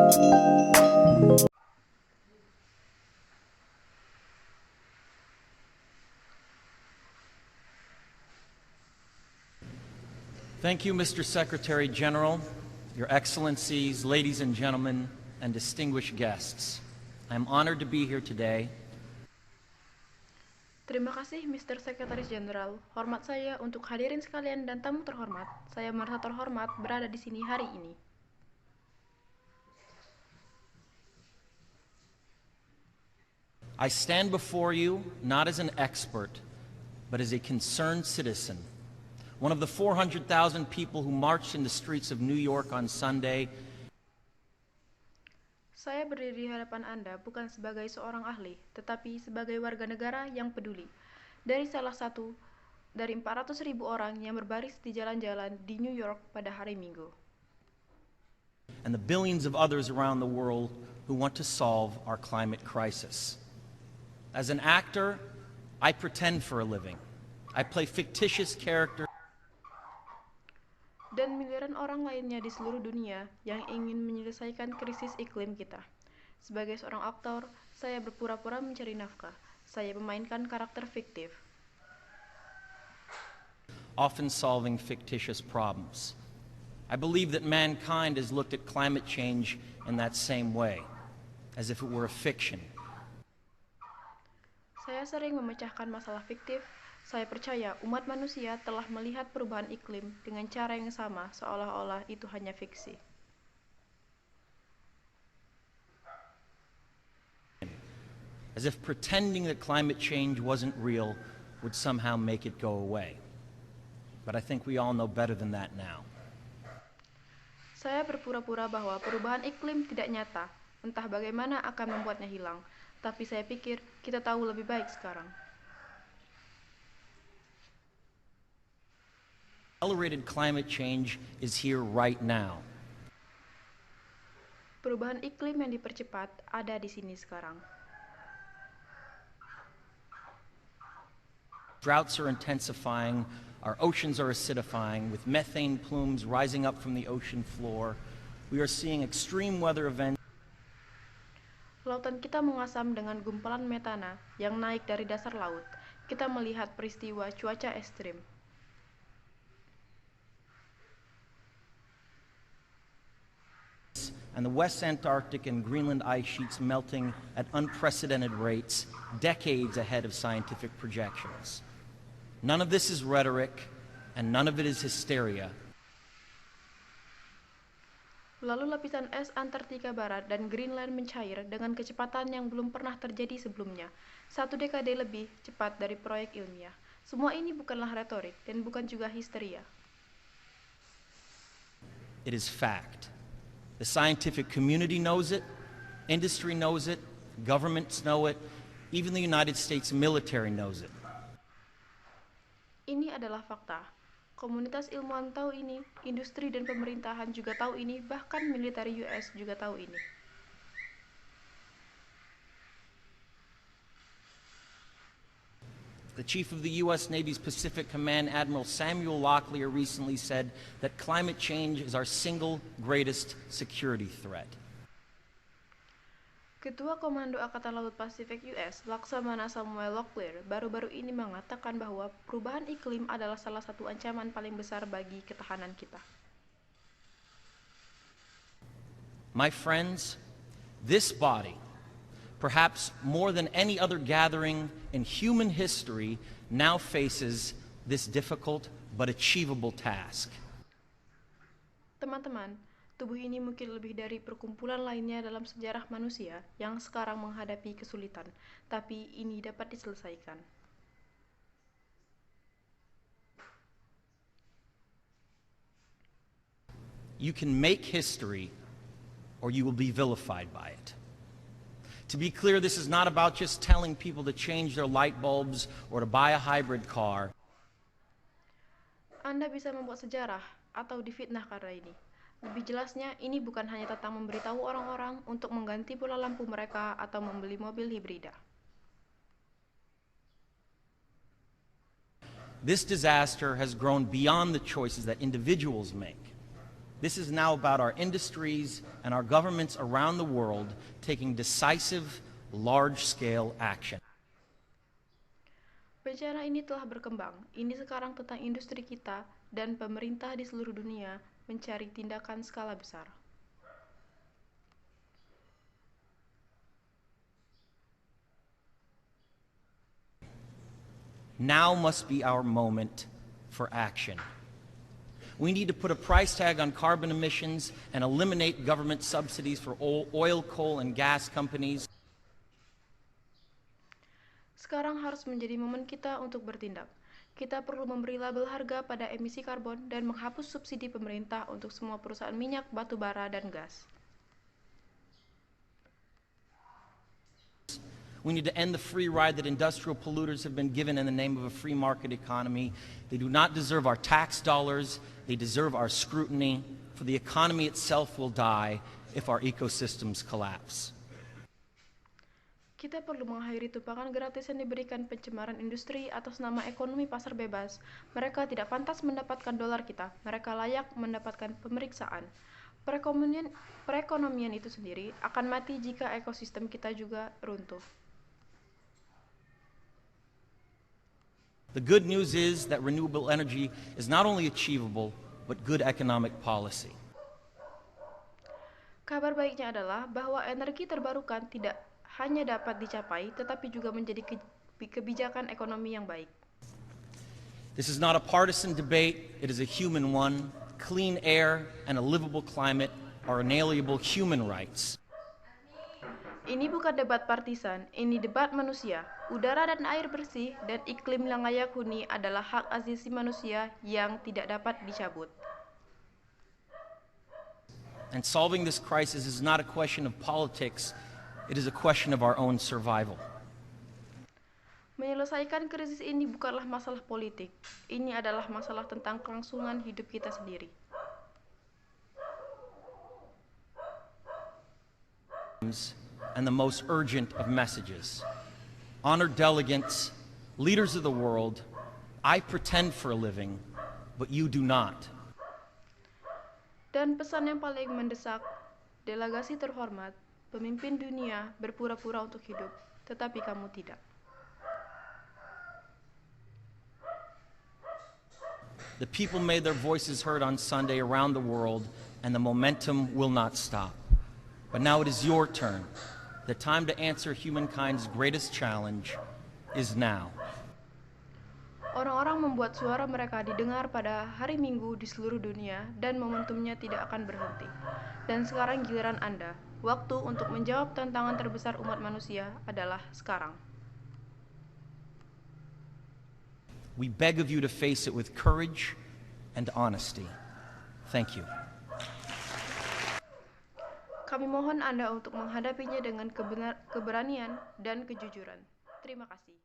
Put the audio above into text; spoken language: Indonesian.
Thank you, Mr. Secretary General, Your Excellencies, ladies and gentlemen, and distinguished guests. I am honored to be here today. Terima kasih, Mr. Sekretaris Jenderal. Hormat saya untuk hadirin sekalian dan tamu terhormat. Saya merasa terhormat berada di sini hari ini. I stand before you not as an expert, but as a concerned citizen. One of the 400,000 people who marched in the streets of New York on Sunday. Saya berdiri di hadapan Anda bukan sebagai seorang ahli, tetapi sebagai warga negara yang peduli. Dari salah satu dari 400.000 orang yang berbaris di jalan-jalan di New York pada hari Minggu. And the billions of others around the world who want to solve our climate crisis. As an actor, I pretend for a living. I play fictitious characters. Dan miliaran orang lainnya di seluruh dunia yang ingin menyelesaikan krisis iklim kita. Sebagai seorang aktor, saya berpura-pura mencari nafkah. Saya memainkan karakter fiktif. Often solving fictitious problems. I believe that mankind has looked at climate change in that same way, as if it were a fiction. Saya sering memecahkan masalah fiktif. Saya percaya umat manusia telah melihat perubahan iklim dengan cara yang sama, seolah-olah itu hanya fiksi. As if pretending that climate change wasn't real would somehow make it go away. But I think we all know better than that now. Saya berpura-pura bahwa perubahan iklim tidak nyata, entah bagaimana akan membuatnya hilang. Tapi saya pikir kita tahu lebih baik sekarang. Accelerated climate change is here right now. Perubahan iklim yang dipercepat ada di sini sekarang. Droughts are intensifying, our oceans are acidifying, with methane plumes rising up from the ocean floor. We are seeing extreme weather events. Lautan kita mengasam dengan gumpalan metana yang naik dari dasar laut. Kita melihat peristiwa cuaca ekstrim. And the West Antarctic and Greenland ice sheets melting at unprecedented rates, decades ahead of scientific projections. None of this is rhetoric, and none of it is hysteria. Lalu lapisan es Antartika Barat dan Greenland mencair dengan kecepatan yang belum pernah terjadi sebelumnya, 1 dekade lebih cepat dari proyek ilmiah. Semua ini bukanlah retorik dan bukan juga histeria. It is fact. The scientific community knows it, industry knows it, governments know it, even the United States military knows it. Ini adalah fakta. Komunitas ilmuwan tahu ini, industri dan pemerintahan juga tahu ini, bahkan militer US juga tahu ini. The chief of the U.S. Navy's Pacific Command, Admiral Samuel Locklear, recently said that climate change is our single greatest security threat. Ketua Komando Angkatan Laut Pasifik US, Laksamana Samuel Locklear, baru-baru ini mengatakan bahwa perubahan iklim adalah salah satu ancaman paling besar bagi ketahanan kita. My friends, this body, perhaps more than any other gathering in human history, now faces this difficult but achievable task. Teman-teman, tubuh ini mungkin lebih dari perkumpulan lainnya dalam sejarah manusia yang sekarang menghadapi kesulitan, tapi ini dapat diselesaikan. You can make history, or you will be vilified by it. To be clear, this is not about just telling people to change their light bulbs or to buy a hybrid car. Anda bisa membuat sejarah atau difitnah karena ini. Lebih jelasnya, ini bukan hanya tentang memberitahu orang-orang untuk mengganti bola lampu mereka atau membeli mobil hibrida. This disaster has grown beyond the choices that individuals make. This is now about our industries and our governments around the world taking decisive, large-scale action. Bencana ini telah berkembang. Ini sekarang tentang industri kita dan pemerintah di seluruh dunia mencari tindakan skala besar. Now must be our moment for action. We need to put a price tag on carbon emissions and eliminate government subsidies for oil, coal, and gas companies. Sekarang harus menjadi momen kita untuk bertindak. Kita perlu memberi label harga pada emisi karbon dan menghapus subsidi pemerintah untuk semua perusahaan minyak, batu bara, dan gas. We need to end the free ride that industrial polluters have been given in the name of a free market economy. They do not deserve our tax dollars. They deserve our scrutiny, for the economy itself will die if our ecosystems collapse. Kita perlu mengakhiri tumpangan gratis yang diberikan pencemaran industri atas nama ekonomi pasar bebas. Mereka tidak pantas mendapatkan dolar kita. Mereka layak mendapatkan pemeriksaan. Perekonomian itu sendiri akan mati jika ekosistem kita juga runtuh. The good news is that renewable energy is not only achievable, but good economic policy. Kabar baiknya adalah bahwa energi terbarukan tidak hanya dapat dicapai, tetapi juga menjadi kebijakan ekonomi yang baik. This is not a partisan debate, it is a human one. Clean air and a livable climate are inalienable human rights. Ini bukan debat partisan, ini debat manusia. Udara dan air bersih dan iklim yang layak huni adalah hak asasi manusia yang tidak dapat dicabut. And solving this crisis is not a question of politics, it is a question of our own survival. Menyelesaikan krisis ini bukanlah masalah politik. Ini adalah masalah tentang kelangsungan hidup kita sendiri. And the most urgent of messages. Honored delegates, leaders of the world, I pretend for a living, but you do not. Dan pesan yang paling mendesak, delegasi terhormat, pemimpin dunia berpura-pura untuk hidup, tetapi kamu tidak. The people made their voices heard on Sunday around the world, and the momentum will not stop. But now it is your turn. The time to answer humankind's greatest challenge is now. Orang-orang membuat suara mereka didengar pada hari Minggu di seluruh dunia dan momentumnya tidak akan berhenti. Dan sekarang giliran Anda. Waktu untuk menjawab tantangan terbesar umat manusia adalah sekarang. We beg of you to face it with courage and honesty. Thank you. Kami mohon Anda untuk menghadapinya dengan keberanian dan kejujuran. Terima kasih.